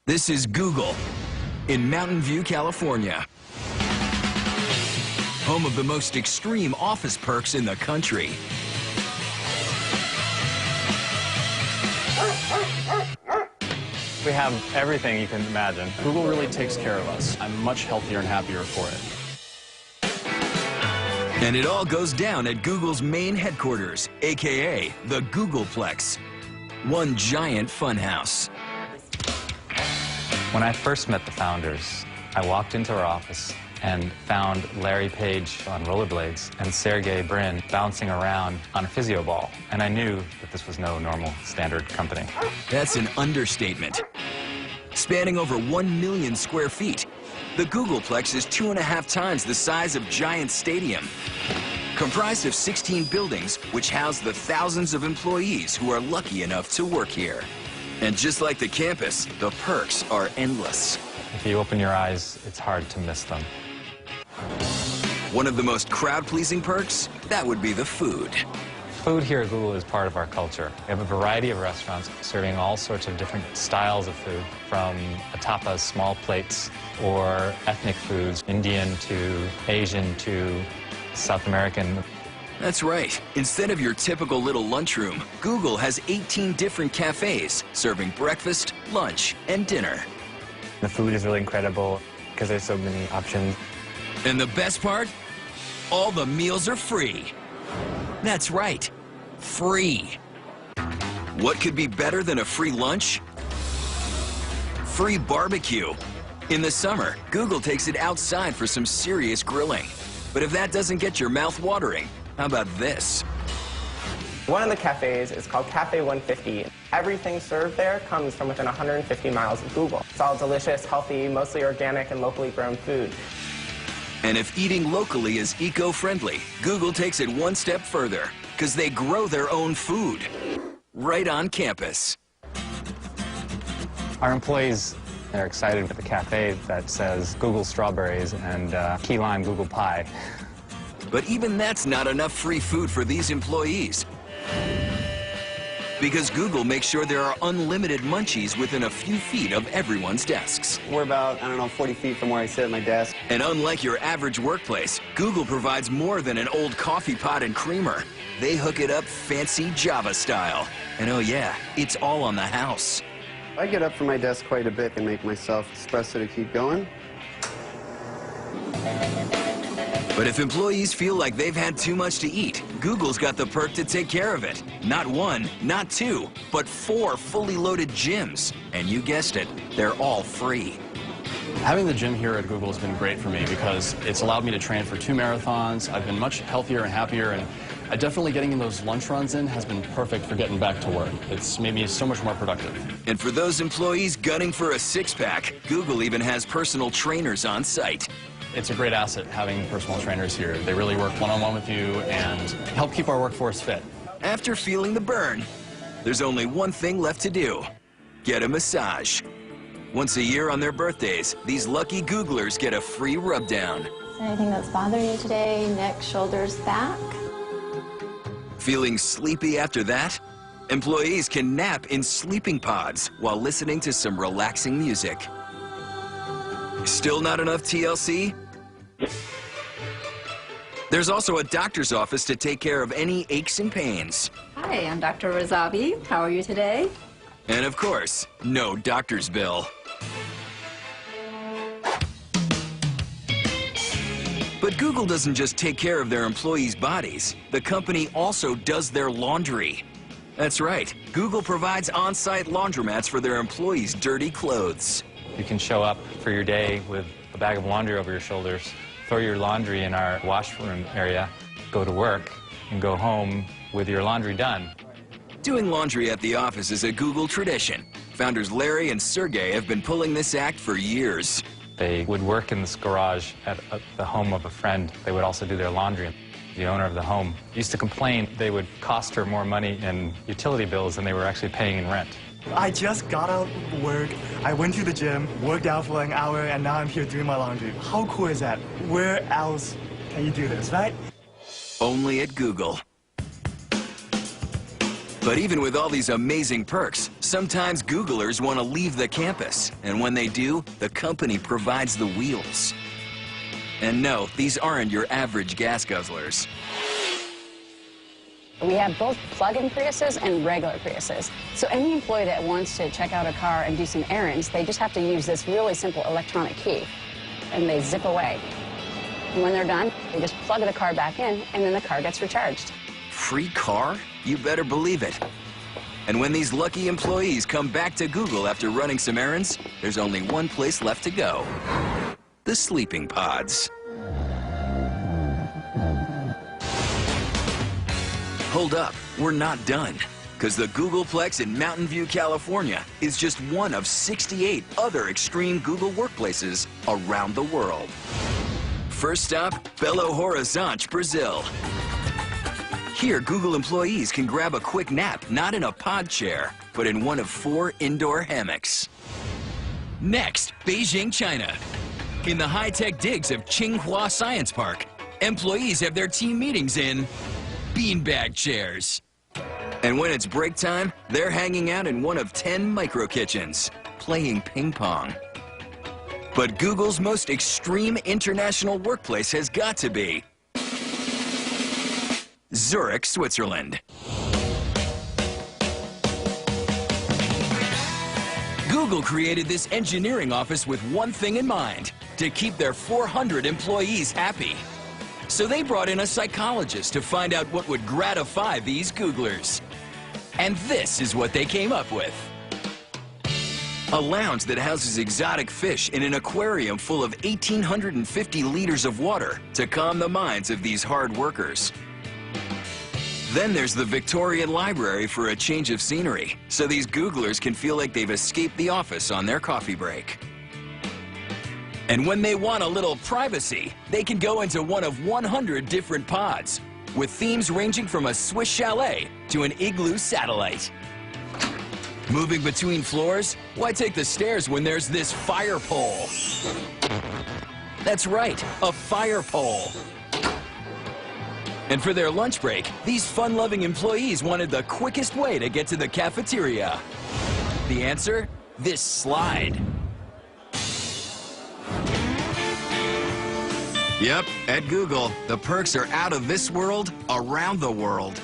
This is Google in Mountain View, California. Home of the most extreme office perks in the country. We have everything you can imagine. Google really takes care of us. I'm much healthier and happier for it. And it all goes down at Google's main headquarters, aka the Googleplex. One giant funhouse. When I first met the founders, I walked into our office and found Larry Page on rollerblades and Sergey Brin bouncing around on a physio ball. And I knew that this was no normal standard company. That's an understatement. Spanning over 1 million square feet, the Googleplex is 2.5 times the size of Giant Stadium. Comprised of 16 buildings, which house the thousands of employees who are lucky enough to work here. And just like the campus, the perks are endless. If you open your eyes, it's hard to miss them. One of the most crowd-pleasing perks, that would be the food. Food here at Google is part of our culture. We have a variety of restaurants serving all sorts of different styles of food, from tapas, small plates, or ethnic foods, Indian to Asian to South American. That's right. Instead of your typical little lunchroom, Google has 18 different cafes serving breakfast, lunch, and dinner. The food is really incredible because there's so many options. And the best part? All the meals are free. That's right, free. What could be better than a free lunch? Free barbecue. In the summer, Google takes it outside for some serious grilling. But if that doesn't get your mouth watering, how about this? One of the cafes is called Cafe 150. Everything served there comes from within 150 miles of Google. It's all delicious, healthy, mostly organic and locally grown food. And if eating locally is eco-friendly, Google takes it one step further, because they grow their own food right on campus. Our employees are excited with the cafe that says Google strawberries and key lime Google pie. But even that's not enough free food for these employees. Because Google makes sure there are unlimited munchies within a few feet of everyone's desks. We're about, 40 feet from where I sit at my desk. And unlike your average workplace, Google provides more than an old coffee pot and creamer. They hook it up fancy Java style. And oh yeah, it's all on the house. I get up from my desk quite a bit and make myself espresso to keep going. But if employees feel like they've had too much to eat, Google's got the perk to take care of it. Not one, not two, but 4 fully loaded gyms. And you guessed it, they're all free. Having the gym here at Google has been great for me because it's allowed me to train for 2 marathons. I've been much healthier and happier, and definitely getting those lunch runs in has been perfect for getting back to work. It's made me so much more productive. And for those employees gunning for a six-pack, Google even has personal trainers on site. It's a great asset having personal trainers here. They really work one-on-one with you and help keep our workforce fit. After feeling the burn, there's only one thing left to do: get a massage. Once a year on their birthdays, these lucky Googlers get a free rub-down. Is there anything that's bothering you today? Neck, shoulders, back? Feeling sleepy after that? Employees can nap in sleeping pods while listening to some relaxing music. Still not enough TLC? There's also a doctor's office to take care of any aches and pains. Hi, I'm Dr. Razavi. How are you today? And of course, no doctor's bill. But Google doesn't just take care of their employees' bodies. The company also does their laundry. That's right. Google provides on-site laundromats for their employees' dirty clothes. You can show up for your day with a bag of laundry over your shoulders, throw your laundry in our washroom area, go to work, and go home with your laundry done. Doing laundry at the office is a Google tradition. Founders Larry and Sergey have been pulling this act for years. They would work in this garage at the home of a friend. They would also do their laundry. The owner of the home used to complain they would cost her more money in utility bills than they were actually paying in rent. I just got out of work, I went to the gym, worked out for an hour, and now I'm here doing my laundry. How cool is that? Where else can you do this, right? Only at Google. But even with all these amazing perks, sometimes Googlers want to leave the campus. And when they do, the company provides the wheels. And no, these aren't your average gas guzzlers. We have both plug-in Priuses and regular Priuses. So any employee that wants to check out a car and do some errands, they just have to use this really simple electronic key, and they zip away. And when they're done, they just plug the car back in, and then the car gets recharged. Free car? You better believe it. And when these lucky employees come back to Google after running some errands, there's only one place left to go. The sleeping pods. Hold up, we're not done. Because the Googleplex in Mountain View, California is just one of 68 other extreme Google workplaces around the world. First stop, Belo Horizonte, Brazil. Here, Google employees can grab a quick nap, not in a pod chair, but in one of 4 indoor hammocks. Next, Beijing, China. In the high-tech digs of Tsinghua Science Park, employees have their team meetings in beanbag chairs. And when it's break time, they're hanging out in one of 10 micro kitchens, playing ping pong. But Google's most extreme international workplace has got to be Zurich, Switzerland. Google created this engineering office with one thing in mind, to keep their 400 employees happy. So they brought in a psychologist to find out what would gratify these Googlers. And this is what they came up with. A lounge that houses exotic fish in an aquarium full of 1,850 liters of water to calm the minds of these hard workers. Then there's the Victorian Library for a change of scenery, so these Googlers can feel like they've escaped the office on their coffee break. And when they want a little privacy, they can go into one of 100 different pods, with themes ranging from a Swiss chalet to an igloo satellite. Moving between floors? Why take the stairs when there's this fire pole? That's right, a fire pole. And for their lunch break, these fun-loving employees wanted the quickest way to get to the cafeteria. The answer? This slide. Yep, at Google, the perks are out of this world, around the world.